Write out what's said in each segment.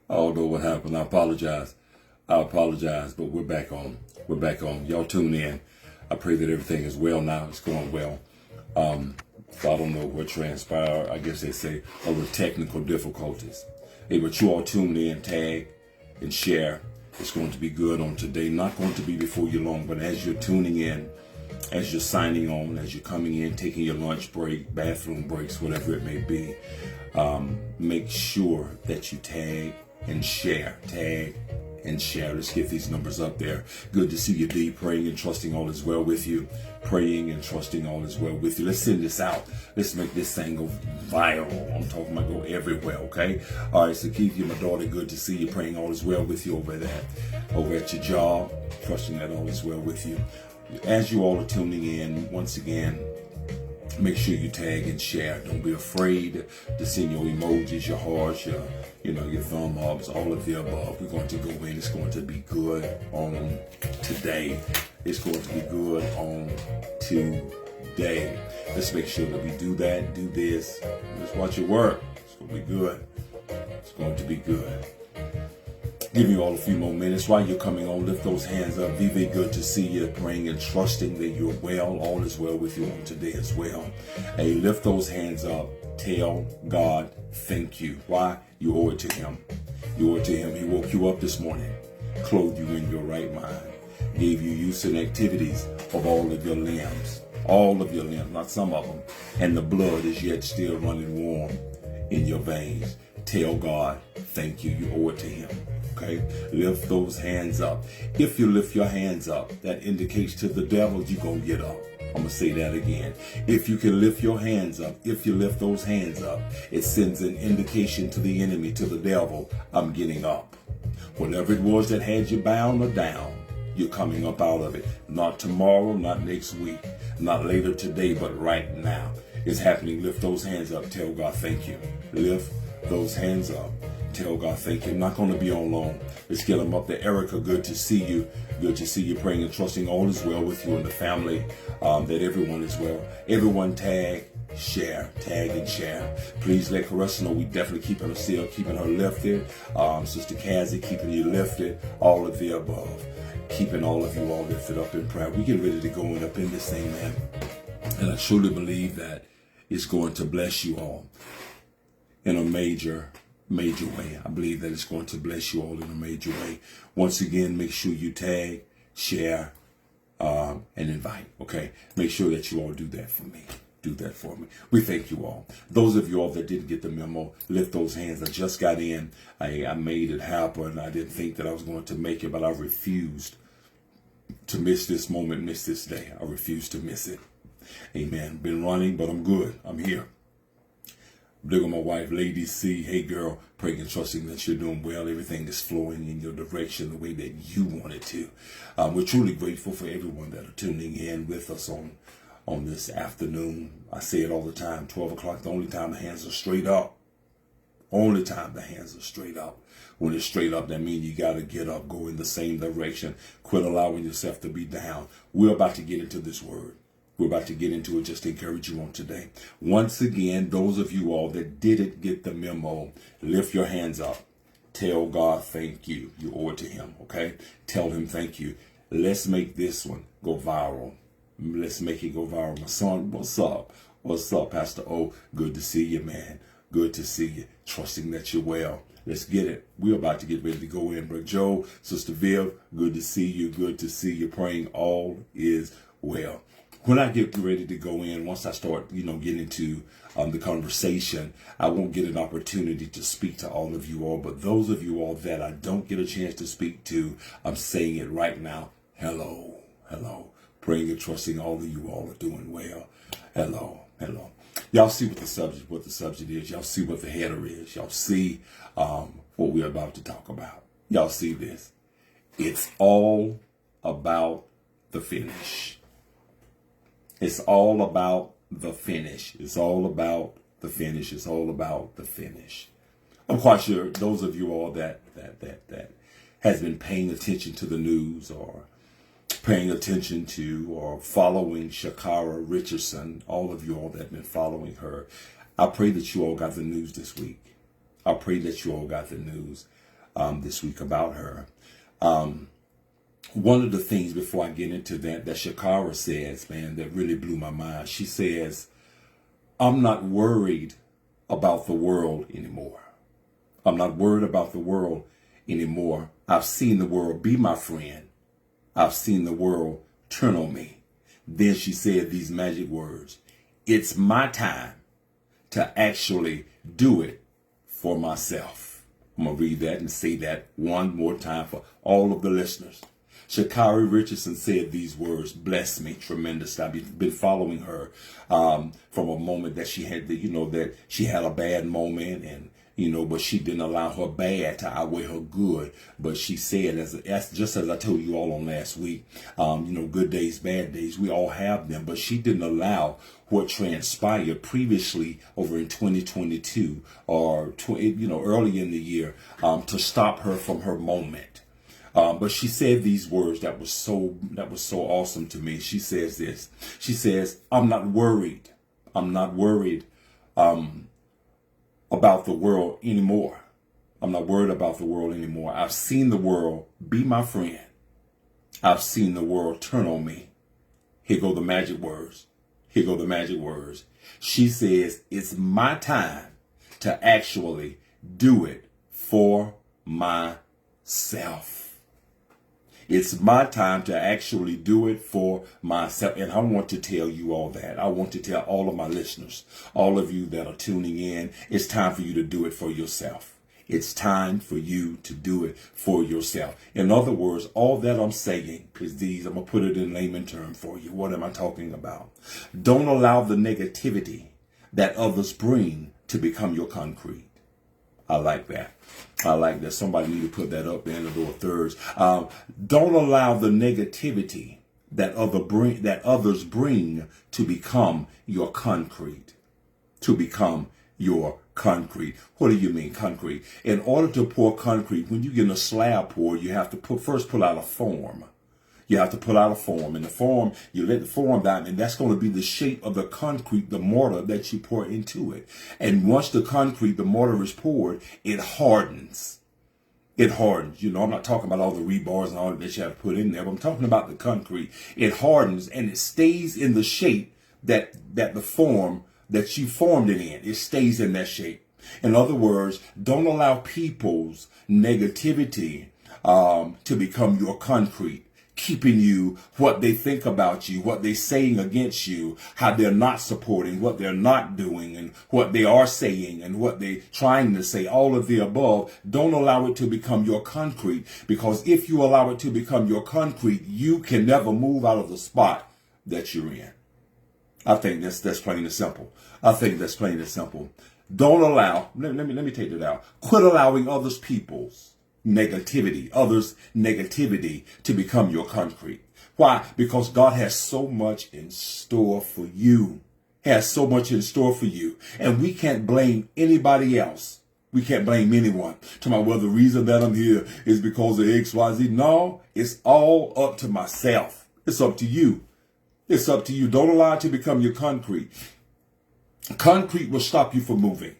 I don't know what happened. I apologize. But we're back on. We're back on. Y'all tune in. I pray that everything is well now. It's going well. So I don't know what transpired. I guess they say over technical difficulties. Hey, but you all tune in, tag, and share. It's going to be good on today. Not going to be before you long, but as you're tuning in, as you're signing on, as you're coming in, taking your lunch break, bathroom breaks, whatever it may be, make sure that you tag and share. Tag and share. Let's get these numbers up there. Good to see you, D. Praying and trusting all is well with you. Praying and trusting all is well with you. Let's send this out. Let's make this thing go viral. I'm talking about go everywhere, okay? All right, so Keith, you, my daughter, good to see you. Praying all is well with you over at your job. Trusting that all is well with you. As you all are tuning in, once again, make sure you tag and share. Don't be afraid to send your emojis, your hearts, your thumb ups, all of the above. We're going to go in. It's going to be good on today. It's going to be good on today. Let's make sure that we do that, do this. Let's watch it work. It's going to be good. It's going to be good. Give you all a few more minutes while you're coming on. Lift those hands up. Vivi, good to see you. Praying and trusting that you're well. All is well with you on today as well. Hey, lift those hands up. Tell God thank you. Why? You owe it to Him. You owe it to Him. He woke you up this morning, clothed you in your right mind, gave you use and activities of all of your limbs. All of your limbs, not some of them. And the blood is yet still running warm in your veins. Tell God thank you. You owe it to Him. Okay, lift those hands up. If you lift your hands up, that indicates to the devil you're going to get up. I'm going to say that again. If you can lift your hands up, if you lift those hands up, it sends an indication to the enemy, to the devil, I'm getting up. Whatever it was that had you bound or down, you're coming up out of it. Not tomorrow, not next week, not later today, but right now. It's happening. Lift those hands up. Tell God thank you. Lift those hands up. Tell God thank you. I'm not going to be on long. Let's get them up there. Erica, good to see you. Good to see you. Praying and trusting all is well with you and the family, that everyone is well. Everyone tag, share, tag and share. Please let Caressa know we definitely keeping her still, keeping her lifted. Sister Cassie, keeping you lifted. All of the above. Keeping all of you all lifted up in prayer. We get ready to go in up in this thing, man. And I truly believe that it's going to bless you all in a major way. I believe that it's going to bless you all in a major way. Once again, make sure you tag, share, and invite. Okay, make sure that you all do that for me. Do that for me. We thank you all. Those of you all that didn't get the memo, lift those hands. I just got in. I made it happen. I didn't think that I was going to make it, but I refused to miss this moment, miss this day. I refused to miss it. Amen. Been running, but I'm good. I'm here. Big on my wife, Lady C. Hey, girl, praying and trusting that you're doing well. Everything is flowing in your direction the way that you want it to. We're truly grateful for everyone that are tuning in with us on this afternoon. I say it all the time, 12 o'clock, the only time the hands are straight up. Only time the hands are straight up. When it's straight up, that means you got to get up, go in the same direction. Quit allowing yourself to be down. We're about to get into this word. We're about to get into it just to encourage you on today. Once again, those of you all that didn't get the memo, lift your hands up. Tell God thank you. You owe it to Him, okay? Tell Him thank you. Let's make this one go viral. Let's make it go viral. My son, what's up? What's up, Pastor O? Good to see you, man. Good to see you. Trusting that you're well. Let's get it. We're about to get ready to go in. Brother Joe, Sister Viv, good to see you. Good to see you. Praying all is well. When I get ready to go in, once I start, getting into the conversation, I won't get an opportunity to speak to all of you all. But those of you all that I don't get a chance to speak to, I'm saying it right now. Hello, hello. Praying and trusting all of you all are doing well. Hello, hello. Y'all see what the subject is. Y'all see what the header is. Y'all see what we're about to talk about. Y'all see this. It's all about the finish. It's all about the finish. It's all about the finish. It's all about the finish. I'm quite sure those of you all that has been paying attention to the news or paying attention to or following Shakara Richardson, all of you all that have been following her, I pray that you all got the news this week. I pray that you all got the news. this week about her. One of the things before I get into that Shakara says, man, that really blew my mind. She says, I'm not worried about the world anymore. I'm not worried about the world anymore. I've seen the world be my friend. I've seen the world turn on me. Then she said these magic words. It's my time to actually do it for myself. I'm going to read that and say that one more time for all of the listeners. Shakari Richardson said these words, bless me tremendously. I've been following her from a moment that she had, that she had a bad moment and, but she didn't allow her bad to outweigh her good. But she said, just as I told you all on last week, good days, bad days, we all have them. But she didn't allow what transpired previously over in 2022 or, early in the year to stop her from her moment. But she said these words that was so awesome to me. She says this. She says, I'm not worried. I'm not worried about the world anymore. I'm not worried about the world anymore. I've seen the world be my friend. I've seen the world turn on me. Here go the magic words. Here go the magic words. She says, it's my time to actually do it for myself. It's my time to actually do it for myself. And I want to tell you all that. I want to tell all of my listeners, all of you that are tuning in, it's time for you to do it for yourself. It's time for you to do it for yourself. In other words, all that I'm saying is these. I'm going to put it in layman terms for you. What am I talking about? Don't allow the negativity that others bring to become your concrete. I like that. I like that. Somebody need to put that up there in the lower thirds. Don't allow the negativity that others bring to become your concrete. To become your concrete. What do you mean concrete? In order to pour concrete, when you get a slab pour, you have to first pull out a form. You have to pull out a form. And the form, you let the form down, and that's going to be the shape of the concrete, the mortar that you pour into it. And once the concrete, the mortar is poured, it hardens. It hardens. I'm not talking about all the rebars and all that you have to put in there, but I'm talking about the concrete. It hardens and it stays in the shape that the form that you formed it in. It stays in that shape. In other words, don't allow people's negativity to become your concrete, keeping you what they think about you, what they're saying against you, how they're not supporting, what they're not doing, and what they are saying and what they're trying to say, all of the above. Don't allow it to become your concrete, because if you allow it to become your concrete, you can never move out of the spot that you're in. I think that's plain and simple. I think that's plain and simple. Don't allow, let me take that out. Quit allowing others negativity to become your concrete. Why? Because God has so much in store for you. Has so much in store for you. And we can't blame anybody else. We can't blame anyone. Well, the reason that I'm here is because of X, Y, Z. No, it's all up to myself. It's up to you. It's up to you. Don't allow it to become your concrete. Concrete will stop you from moving.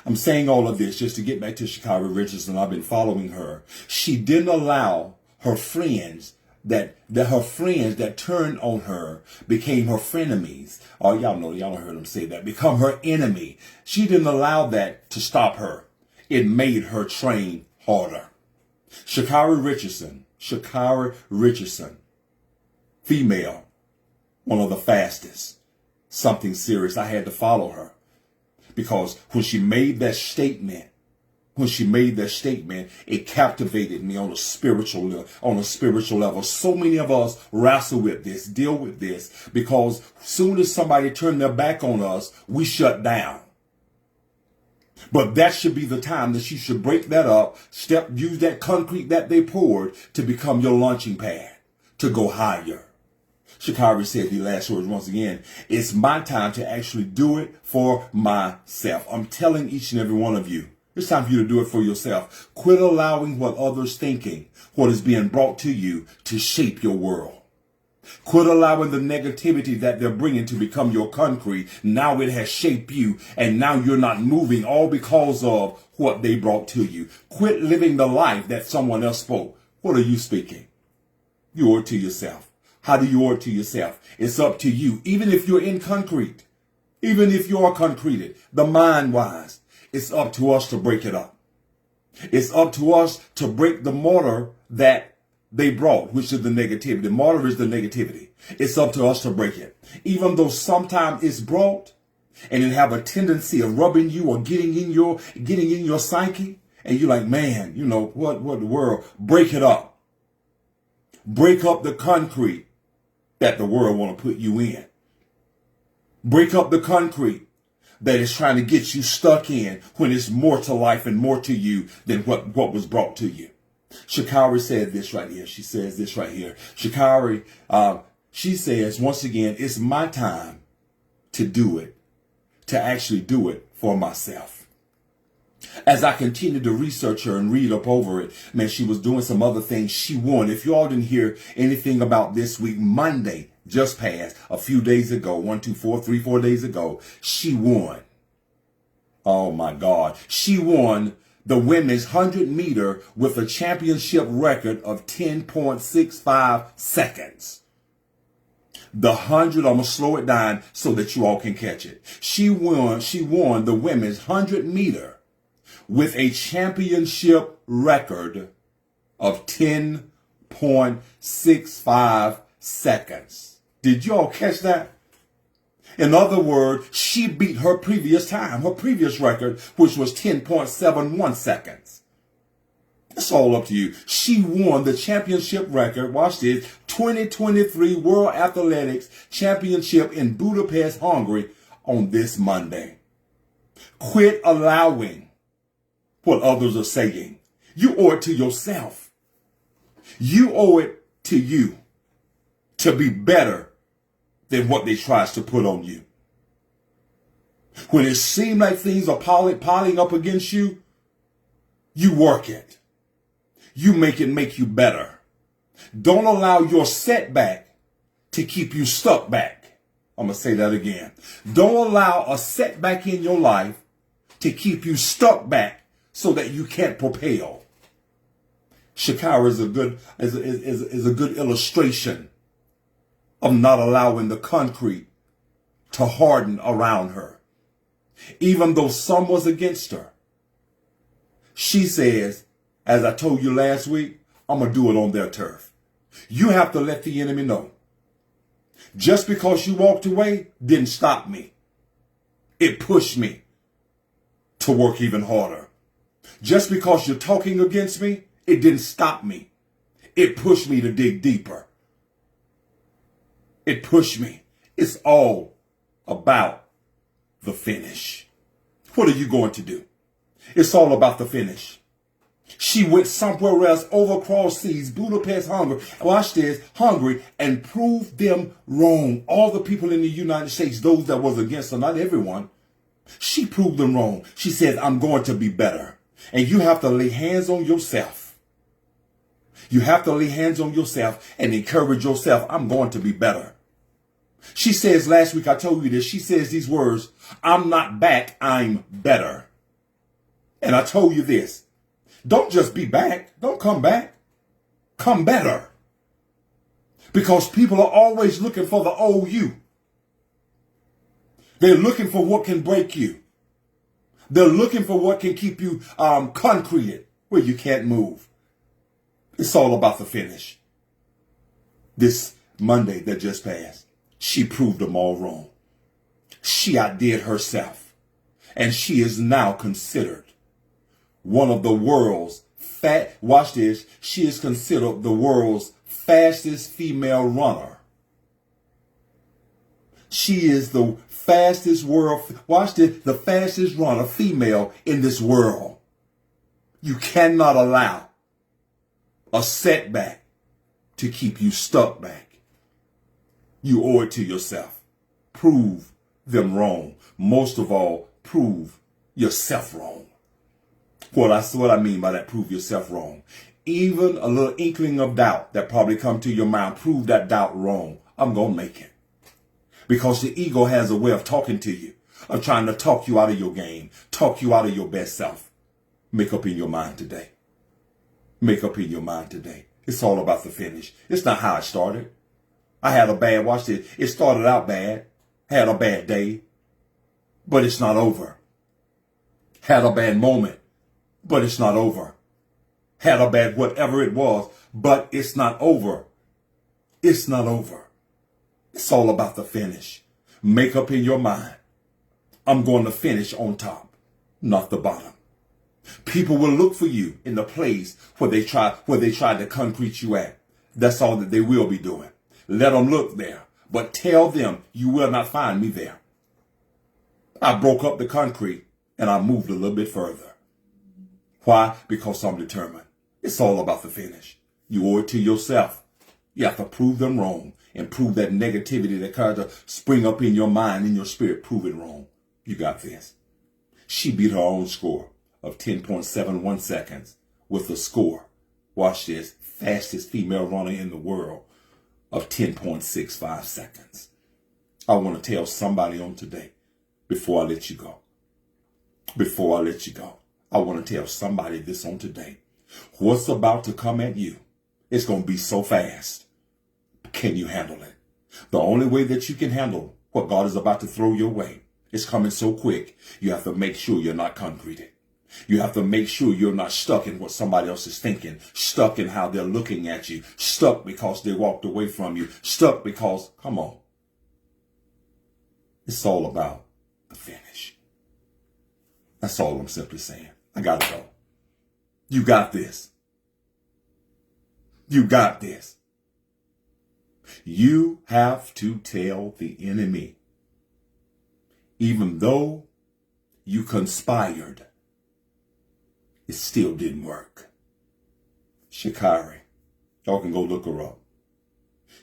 I'm saying all of this just to get back to Shakari Richardson. I've been following her. She didn't allow her friends that turned on her became her frenemies. Oh, y'all heard them say that. Become her enemy. She didn't allow that to stop her. It made her train harder. Shakari Richardson, female, one of the fastest. Something serious. I had to follow her. Because when she made that statement, it captivated me on a spiritual level. So many of us wrestle with this, deal with this, because soon as somebody turned their back on us, we shut down. But that should be the time that you should break that up, use that concrete that they poured to become your launching pad, to go higher. Shakari said the last words once again. It's my time to actually do it for myself. I'm telling each and every one of you, it's time for you to do it for yourself. Quit allowing what others thinking, what is being brought to you, to shape your world. Quit allowing the negativity that they're bringing to become your concrete. Now it has shaped you, and now you're not moving, all because of what they brought to you. Quit living the life that someone else spoke. What are you speaking? You owe it to yourself. How do you owe it to yourself? It's up to you. Even if you're in concrete, even if you are concreted, the mind-wise, it's up to us to break it up. It's up to us to break the mortar that they brought, which is the negativity. The mortar is the negativity. It's up to us to break it. Even though sometimes it's brought and it have a tendency of rubbing you or getting in your psyche, and you're like, man, you know, what the world? Break it up. Break up the concrete that the world want to put you in. Break up the concrete that is trying to get you stuck in when it's more to life and more to you than what was brought to you. Sha'Carri said this right here. She says this right here. Sha'Carri, she says, once again, it's my time to do it, to actually do it for myself. As I continued to research her and read up over it, man, she was doing some other things. She won. If you all didn't hear anything about this week, Monday just passed a few days ago, 4 days ago, she won. Oh my God. She won the women's 100-meter with a championship record of 10.65 seconds. The 100, I'm going to slow it down so that you all can catch it. She won the women's 100-meter with a championship record of 10.65 seconds. Did you all catch that? In other words, she beat her previous time, her previous record, which was 10.71 seconds. It's all up to you. She won the championship record, watch this, 2023 World Athletics Championship in Budapest, Hungary on this Monday. Quit allowing what others are saying. You owe it to yourself. You owe it to you to be better than what they tries to put on you. When it seems like things are piling up against you, you work it. You make it make you better. Don't allow your setback to keep you stuck back. I'm going to say that again. Don't allow a setback in your life to keep you stuck back so that you can't propel. Sha'Carri is a good illustration of not allowing the concrete to harden around her. Even though some was against her, she says, as I told you last week, I'm going to do it on their turf. You have to let the enemy know. Just because you walked away didn't stop me. It pushed me to work even harder. Just because you're talking against me, it didn't stop me. It pushed me to dig deeper. It pushed me. It's all about the finish. What are you going to do? It's all about the finish. She went somewhere else, over cross seas, Budapest, Hungary. Watch this, Hungary, and proved them wrong. All the people in the United States, those that was against her, not everyone, she proved them wrong. She says, I'm going to be better. And you have to lay hands on yourself. You have to lay hands on yourself and encourage yourself. I'm going to be better. She says, last week I told you this, she says these words, I'm not back, I'm better. And I told you this, don't just be back, don't come back, come better. Because people are always looking for the old you. They're looking for what can break you. They're looking for what can keep you concreted, where you can't move. It's all about the finish. This Monday that just passed, she proved them all wrong. She outdid herself. And she is now considered one of the world's watch this, she is considered the world's fastest female runner. She is the fastest watch this, the fastest runner female in this world. You cannot allow a setback to keep you stuck back. You owe it to yourself. Prove them wrong. Most of all, prove yourself wrong. What I mean by that, prove yourself wrong. even a little inkling of doubt that probably come to your mind, prove that doubt wrong. I'm going to make it. Because the ego has a way of talking to you, of trying to talk you out of your game, talk you out of your best self. Make up in your mind today. Make up in your mind today. It's all about the finish. It's not how it started. I had a bad, watch this. It started out bad, had a bad day, but it's not over. Had a bad moment, but it's not over. Had a bad whatever it was, but it's not over. It's not over. It's all about the finish. Make up in your mind. I'm going to finish on top, not the bottom. People will look for you in the place where they tried to concrete you at. That's all that they will be doing. Let them look there, but tell them you will not find me there. I broke up the concrete and I moved a little bit further. Why? Because I'm determined. It's all about the finish. You owe it to yourself. You have to prove them wrong and prove that negativity that tries to spring up in your mind, in your spirit, prove it wrong. You got this. She beat her own score of 10.71 seconds with a score, watch this, fastest female runner in the world of 10.65 seconds. I want to tell somebody on today, before I let you go, I want to tell somebody this on today. What's about to come at you, it's going to be so fast. Can you handle it? The only way that you can handle what God is about to throw your way is coming so quick. You have to make sure you're not concreted. You have to make sure you're not stuck in what somebody else is thinking, stuck in how they're looking at you, stuck because they walked away from you, stuck because, come on. It's all about the finish. That's all I'm simply saying. I got to go. You got this. You got this. You have to tell the enemy, even though you conspired, it still didn't work. Shikari, y'all can go look her up.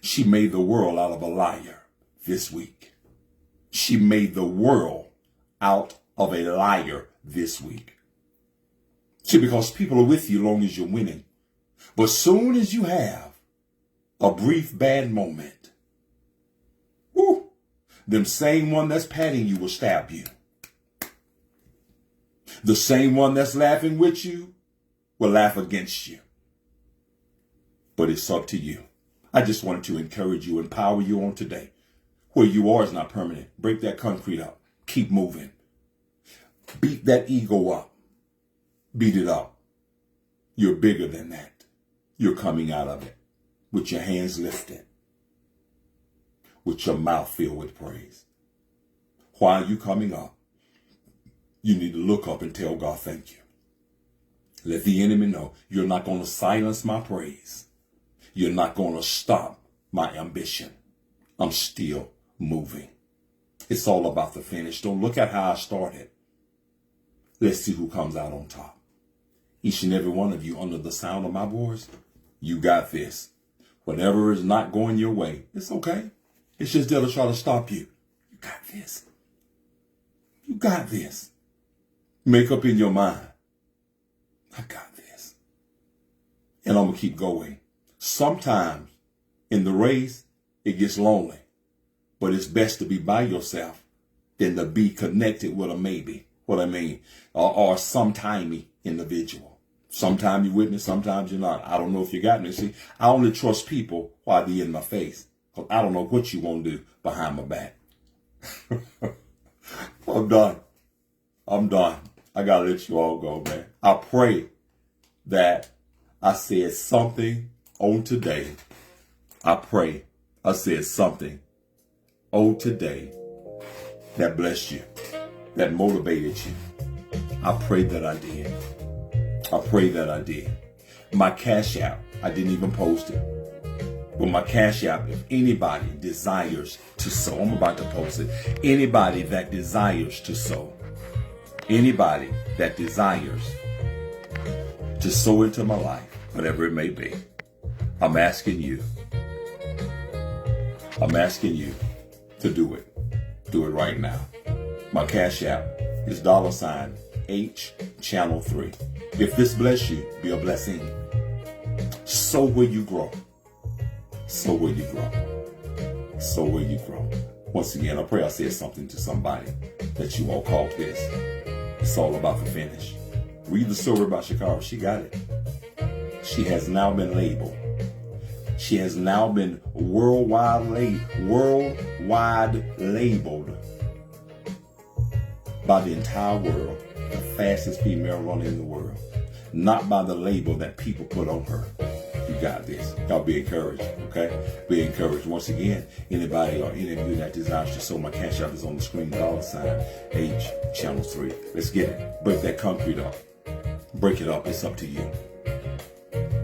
She made the world out of a liar this week. She made the world out of a liar this week. See, because people are with you long as you're winning. But soon as you have a brief bad moment, whoo, them same one that's patting you will stab you. The same one that's laughing with you will laugh against you. But it's up to you. I just wanted to encourage you, empower you on today. Where you are is not permanent. Break that concrete up. Keep moving. Beat that ego up. Beat it up. You're bigger than that. You're coming out of it with your hands lifted, with your mouth filled with praise. Why are you coming up? You need to look up and tell God thank you. Let the enemy know you're not going to silence my praise. You're not going to stop my ambition. I'm still moving. It's all about the finish. Don't look at how I started. Let's see who comes out on top. Each and every one of you under the sound of my voice, you got this. Whatever is not going your way, it's okay. It's just there to try to stop you. You got this. You got this. Make up in your mind, I got this. And I'm going to keep going. Sometimes in the race, it gets lonely. But it's best to be by yourself than to be connected with a maybe. What I mean, or sometimey individual. Sometimes you're with me, sometimes you're not. I don't know if you got me. See, I only trust people while they're in my face. Because I don't know what you want to do behind my back. I'm done. I'm done. I got to let you all go, man. I pray that I said something on today. I pray I said something on today that blessed you, that motivated you. I pray that I did. I pray that I did. My Cash App, I didn't even post it. But my Cash App, if anybody desires to sow, I'm about to post it. Anybody that desires to sow, anybody that desires to sow into my life, whatever it may be, I'm asking you to do it. Do it right now. My Cash App is $H Channel 3. If this bless you, be a blessing. So will you grow. So will you grow. So will you grow. Once again, I pray I said something to somebody that you all caught this. It's all about the finish. Read the story about Shakara. She got it. She has now been labeled. She has now been worldwide labeled by the entire world, the fastest female runner in the world. Not by the label that people put on her. You got this. Y'all be encouraged, okay? Be encouraged. Once again, anybody or any of you that desires to sow, my cash app is on the screen, $H channel 3. Let's get it. Break that concrete up. Break it up. It's up to you.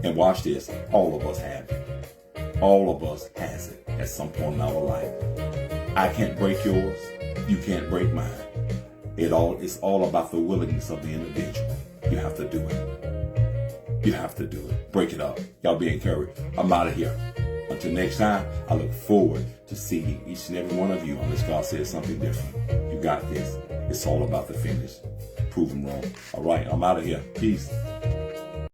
And watch this. All of us have it. All of us has it at some point in our life. I can't break yours. You can't break mine. It's all about the willingness of the individual. You have to do it. You have to do it. Break it up. Y'all be encouraged. I'm out of here. Until next time, I look forward to seeing each and every one of you unless God says something different. You got this. It's all about the finish. Prove them wrong. All right, I'm out of here. Peace.